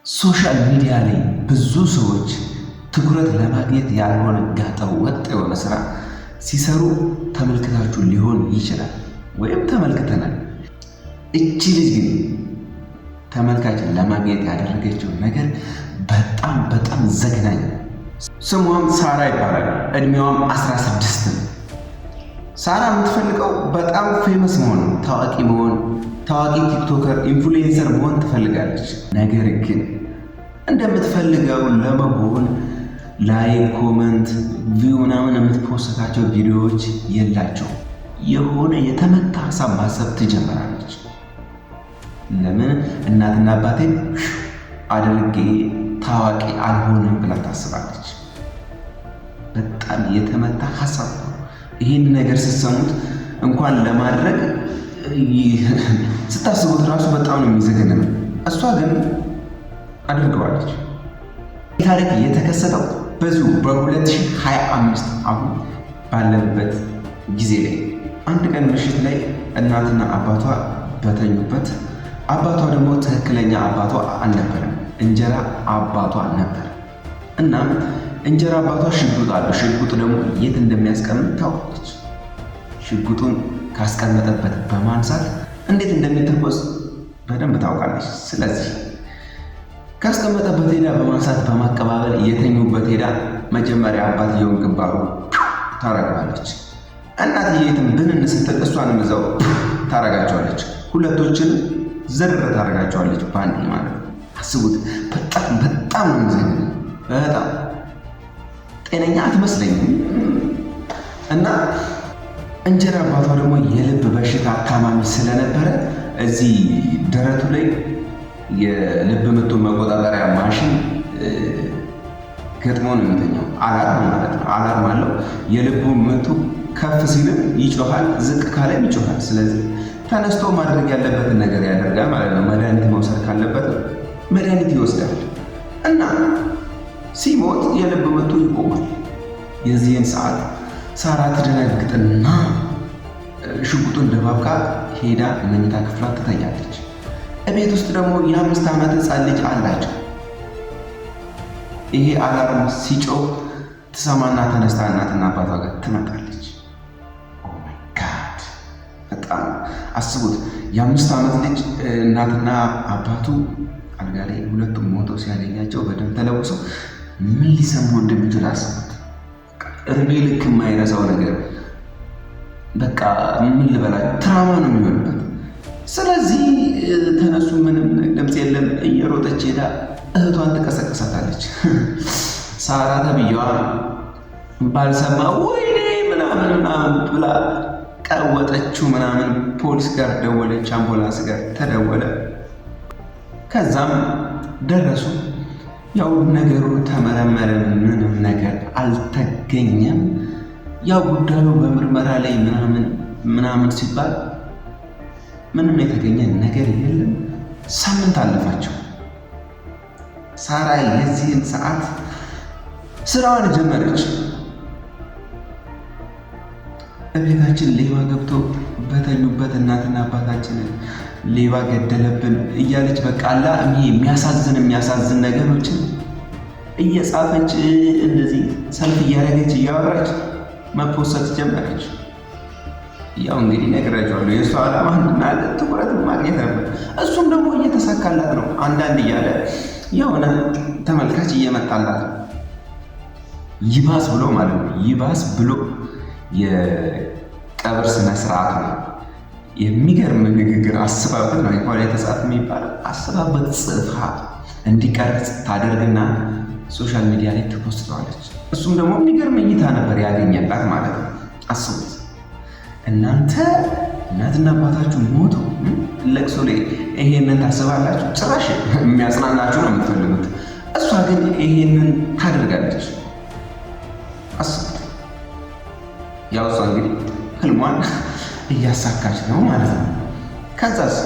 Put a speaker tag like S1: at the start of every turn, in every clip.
S1: ሶሻል ሚዲያ ላይ ብዙ ሰዎች ትኩረት ለማግኘት ያልሆነ ጋጠ ወጥ የሆነ ስራ ሲሰሩ ተመልክታችሁ ሊሆን ይችላል ወይም ተመልክተናል። እቺ ልጅ ግን ተመልካችን ለማግኘት ያደረገችው ነገር በጣም ዘግናኝ ነው። ስሟም ሳራ ይባላል። እድሜዋም 16 ነው። ሳራ የምትፈልገው በጣም ፌመስ መሆን፣ ታዋቂ መሆን፣ ታዋቂ ቲክቶከር ኢንፍሉዌንሰር መሆን ትፈልጋለች። ነገር ግን እንደምትፈልገው ለመሆን ላይክ፣ ኮመንት፣ ቪው ምናምን የምትፖስታቸው ቪዲዮዎች የላቸው። የሆነ የተመታ ሀሳብ ማሰብ ትጀምራለች። ለምን እናትና አባቴን አድርጌ ታዋቂ አልሆንም ብላ ታስባለች። በጣም የተመታ ሀሳብ ነው። ይህን ነገር ስትሰሙት እንኳን ለማድረግ ስታስቡት ራሱ በጣም ነው የሚዘገነው። እሷ ግን አድርገዋለች። ታሪክ የተከሰተው በዚሁ በ2025 አሁን ባለንበት ጊዜ ላይ አንድ ቀን ምሽት ላይ እናትና አባቷ በተኙበት፣ አባቷ ደግሞ ትክክለኛ አባቷ አልነበረም፣ እንጀራ አባቷ ነበር። እናም እንጀራ አባቷ ሽጉጥ አለው። ሽጉጥ ደግሞ የት እንደሚያስቀምጥ ታውቃለች። ሽጉጡን ካስቀመጠበት በማንሳት እንዴት እንደሚተኮስ በደንብ ታውቃለች። ስለዚህ ካስቀመጠበት ሄዳ በማንሳት በማቀባበል የተኙበት ሄዳ መጀመሪያ አባትየውን ግንባሩ ታረጋለች። እናትየትም ብንን ስትል እሷንም እዛው ታረጋቸዋለች። ሁለቶችን ዝር ታረጋቸዋለች በአንድ ማለት ነው። አስቡት። በጣም ነው የሚዘግነው። በጣም ጤነኛ አትመስለኝም። እና እንጀራ አባቷ ደግሞ የልብ በሽታ ታማሚ ስለነበረ እዚህ ደረቱ ላይ የልብ ምቱን መቆጣጠሪያ ማሽን ገጥሞ ነው የሚተኛው። አላርም ማለት ነው። አላርም አለው። የልቡ ምቱ ከፍ ሲልም ይጮሃል፣ ዝቅ ካለም ይጮሃል። ስለዚህ ተነስቶ ማድረግ ያለበትን ነገር ያደርጋል ማለት ነው። መድኃኒት መውሰድ ካለበት መድኃኒት ይወስዳል እና ሲሞት የልብ ምቱ ይቆማል። የዚህን ሰዓት ሳራ ትደነግጥና ሽጉጡን ደባብቃ ሄዳ መኝታ ክፍሏ ትተኛለች። እቤት ውስጥ ደግሞ የ5 ዓመት ሕፃን ልጅ አላቸው። ይሄ አላርም ሲጮህ ትሰማና ተነስታ እናትና አባቷ ጋር ትመጣለች። ኦ ማይ ጋድ! በጣም አስቡት። የ5 ዓመት ልጅ እናትና አባቱ አልጋ ላይ ሁለቱም ሞተው ሲያገኛቸው በደም ተለውሰው ምን ሊሰሙ እንደሚችል አስቡት። እድሜ ልክ የማይረሳው ነገር በቃ ምን ልበላችሁ፣ ትራማ ነው የሚሆንበት። ስለዚህ ተነሱ፣ ምንም ድምፅ የለም። እየሮጠች ሄዳ እህቷን ትቀሰቅሳታለች። ሳራ ተብዬዋ ባልሰማ ወይኔ ምናምን ብላ ቀወጠችው ምናምን። ፖሊስ ጋር ደወለች፣ አምቡላንስ ጋር ተደወለ። ከዛም ደረሱ። ያው ነገሩ ተመረመረ፣ ምንም ነገር አልተገኘም። ያው ጉዳዩ በምርመራ ላይ ምናምን ሲባል ምንም የተገኘ ነገር የለም። ሳምንት አለፋቸው። ሳራ የዚህን ሰዓት ስራዋን ጀመረች። እቤታችን ሌባ ገብቶ በተኙበት እናትና አባታችንን ሌባ ገደለብን እያለች በቃ አላ የሚያሳዝን ነገሮችን እየጻፈች እንደዚህ ሰልፍ እያደረገች እያወራች መፖሰት ጀመረች። ያው እንግዲህ ነግራቸዋለሁ። የእሱ ዓላማ ትኩረት ማግኘት ነበር። እሱም ደግሞ እየተሳካላት ነው። አንዳንድ እያለ የሆነ ተመልካች እየመጣላት ነው። ይባስ ብሎ ማለት ነው። ይባስ ብሎ የቀብር ስነ ስርዓት ነው። የሚገርም ንግግር አስባበት ነው እንኳን የተጻፈ የሚባለው አስባበት ጽፋ እንዲቀርጽ ታደርግና ሶሻል ሚዲያ ላይ ትፖስተዋለች። እሱም ደግሞ የሚገርም እይታ ነበር ያገኘላት ማለት ነው። አስቡት እናንተ እናትና አባታችሁ ሞቶ ለቅሶ ላይ ይሄንን ታስባላችሁ? ጭራሽ የሚያጽናናችሁ ነው የምትፈልጉት። እሷ ግን ይሄንን ታደርጋለች። አስቡት። ያው እሷ እንግዲህ ህልሟን እያሳካች ነው ማለት ነው። ከዛስ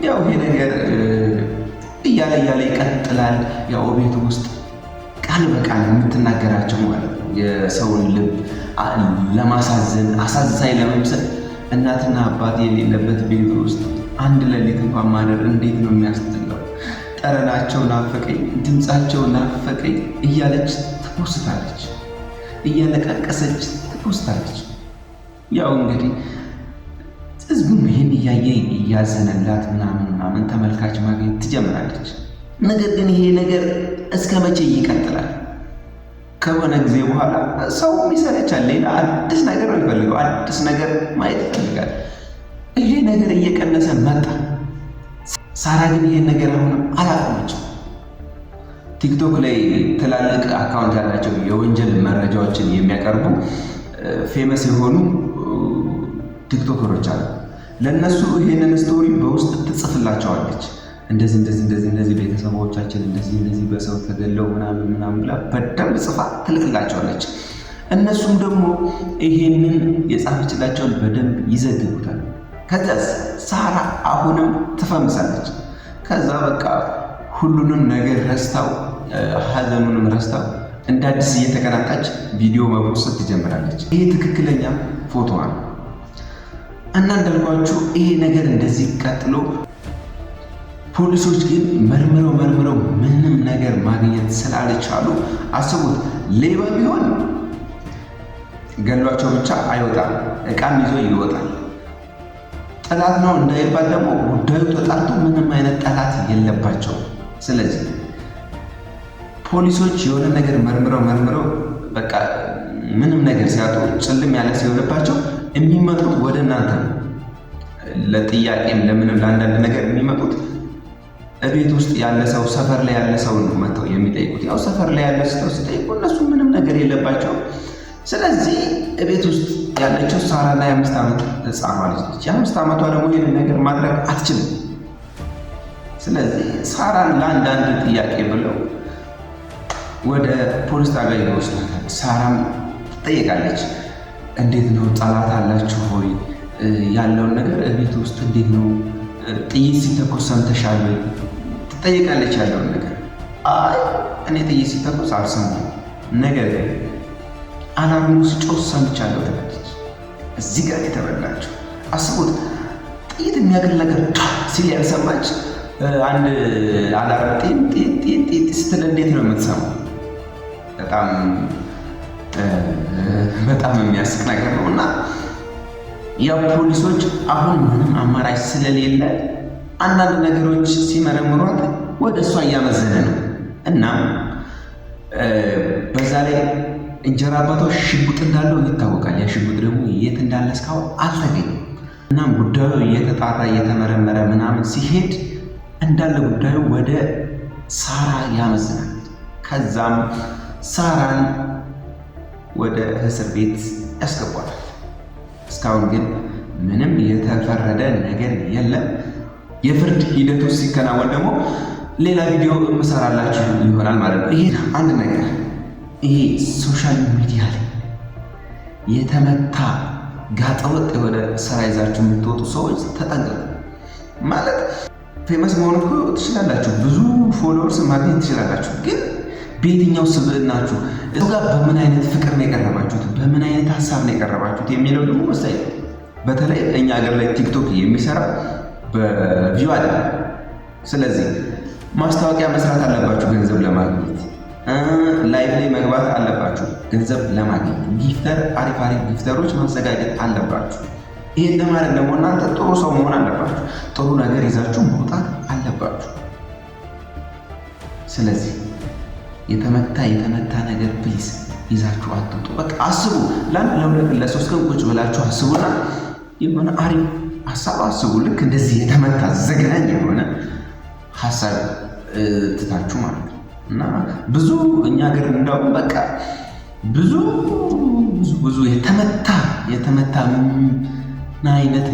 S1: ያው ይሄ ነገር እያለ ይቀጥላል። ያው ቤቱ ውስጥ ቃል በቃል የምትናገራቸው ማለት ነው የሰውን ልብ ለማሳዘን አሳዛኝ ለመምሰል እናትና አባት የሌለበት ቤት ውስጥ አንድ ሌሊት እንኳን ማደር እንዴት ነው የሚያስጠላው። ጠረናቸው ናፈቀኝ፣ ድምፃቸው ናፈቀኝ እያለች ትፖስታለች፣ እያለቃቀሰች ትፖስታለች። ያው እንግዲህ ህዝቡም ይህን እያየ እያዘነላት ምናምን ተመልካች ማግኘት ትጀምራለች። ነገር ግን ይሄ ነገር እስከ መቼ ይቀጥላል? ከሆነ ጊዜ በኋላ ሰው ይሰለቻል። ሌላ አዲስ ነገር ይፈልገው፣ አዲስ ነገር ማየት ይፈልጋል። ይሄ ነገር እየቀነሰ መጣ። ሳራ ግን ይሄን ነገር አሁንም አላቆመችም። ቲክቶክ ላይ ትላልቅ አካውንት ያላቸው የወንጀል መረጃዎችን የሚያቀርቡ ፌመስ የሆኑ ቲክቶከሮች አሉ። ለነሱ ይሄንን ስቶሪ በውስጥ ትጽፍላቸዋለች። እንደዚህ ቤተሰቦቻችን እንደዚህ በሰው ተገለው ምናምን ብላ በደንብ ጽፋ ትልክላቸዋለች። እነሱም ደግሞ ይሄንን የጻፈችላቸውን በደንብ ይዘግቡታል። ከዛ ሳራ አሁንም ትፈምሳለች። ከዛ በቃ ሁሉንም ነገር ረስታው፣ ሀዘኑንም ረስታው እንደ አዲስ እየተቀናጣች ቪዲዮ መፖስት ትጀምራለች። ይሄ ትክክለኛ ፎቶዋ ነው እና እንዳልኳችሁ ይሄ ነገር እንደዚህ ቀጥሎ ፖሊሶች ግን መርምረው ምንም ነገር ማግኘት ስላልቻሉ አስቡት፣ ሌባ ቢሆን ገሏቸው ብቻ አይወጣም፣ ዕቃም ይዞ ይወጣል። ጠላት ነው እንዳይባል ደግሞ ጉዳዩ ተጣርቶ ምንም አይነት ጠላት የለባቸው። ስለዚህ ፖሊሶች የሆነ ነገር መርምረው በቃ ምንም ነገር ሲያጡ ጭልም ያለ ሲሆንባቸው የሚመጡት ወደ እናንተ ነው። ለጥያቄም ለምንም ለአንዳንድ ነገር የሚመጡት እቤት ውስጥ ያለ ሰው፣ ሰፈር ላይ ያለ ሰው ነው መጥተው የሚጠይቁት። ያው ሰፈር ላይ ያለ ሰው ሲጠይቁ እነሱ ምንም ነገር የለባቸው። ስለዚህ እቤት ውስጥ ያለችው ሳራና የ5 ዓመት ህፃኗ ልጅ ነች። የ5 ዓመቷ ደግሞ ይህን ነገር ማድረግ አትችልም። ስለዚህ ሳራን ለአንዳንድ ጥያቄ ብለው ወደ ፖሊስ ጣቢያ ይወስዳታል። ሳራም ትጠይቃለች። እንዴት ነው ጠላት አላችሁ ሆይ? ያለውን ነገር እቤት ውስጥ እንዴት ነው? ጥይት ሲተኮስ ሰምተሻል ወይ? ትጠይቃለች ያለውን ነገር። አይ እኔ ጥይት ሲተኮስ አልሰማሁም፣ ነገር ግን አላርሙ ሲጮህ ሰምቻለሁ ትላለች። እዚህ ጋር የተበላቸው አስቡት። ጥይት የሚያክል ነገር ሲል ያልሰማች አንድ አላርም ጤጥ ስትል እንዴት ነው የምትሰማው? በጣም የሚያስቅ ነገር ነው። እና ያው ፖሊሶች አሁን ምንም አማራጭ ስለሌለ አንዳንድ ነገሮች ሲመረምሯት ወደ እሷ እያመዘነ ነው። እና በዛ ላይ እንጀራ አባቷ ሽጉጥ እንዳለው ይታወቃል። ያ ሽጉጥ ደግሞ የት እንዳለ እስካሁን አልተገኘም። እናም ጉዳዩ እየተጣራ እየተመረመረ ምናምን ሲሄድ እንዳለ ጉዳዩ ወደ ሳራ ያመዝናል። ከዛም ሳራን ወደ እስር ቤት ያስገቧታል። እስካሁን ግን ምንም የተፈረደ ነገር የለም። የፍርድ ሂደቱ ሲከናወን ደግሞ ሌላ ቪዲዮ እምሰራላችሁ ይሆናል ማለት ነው። ይሄ አንድ ነገር፣ ይሄ ሶሻል ሚዲያ ላይ የተመታ ጋጠወጥ የሆነ ስራ ይዛችሁ የምትወጡ ሰዎች ተጠንቀቁ። ማለት ፌመስ መሆን እኮ ትችላላችሁ፣ ብዙ ፎሎወርስ ማግኘት ትችላላችሁ። ግን በየትኛው ስብዕናችሁ እሱ ጋር በምን አይነት ፍቅር ነው የቀረባችሁት፣ በምን አይነት ሀሳብ ነው የቀረባችሁት የሚለው ደግሞ ወሳኝ ነው። በተለይ እኛ ሀገር ላይ ቲክቶክ የሚሰራ በቪው አይደለም። ስለዚህ ማስታወቂያ መስራት አለባችሁ ገንዘብ ለማግኘት፣ ላይቭ ላይ መግባት አለባችሁ ገንዘብ ለማግኘት፣ ጊፍተር አሪፍ ጊፍተሮች ማዘጋጀት አለባችሁ። ይሄን ለማድረግ ደግሞ እናንተ ጥሩ ሰው መሆን አለባችሁ፣ ጥሩ ነገር ይዛችሁ መውጣት አለባችሁ። ስለዚህ የተመታ ነገር ፕሊዝ ይዛችሁ አትውጡ። በቃ አስቡ፣ ለአንድ ለሁለት ለሶስት ቀን ቁጭ ብላችሁ አስቡና የሆነ አሪፍ ሀሳብ አስቡ። ልክ እንደዚህ የተመታ ዘግናኝ የሆነ ሀሳብ ትታችሁ ማለት ነው። እና ብዙ እኛ ሀገር እንዳውም በቃ ብዙ የተመታ ምን አይነት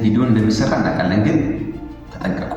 S1: ቪዲዮ እንደሚሰራ እናውቃለን። ግን ተጠንቀቁ።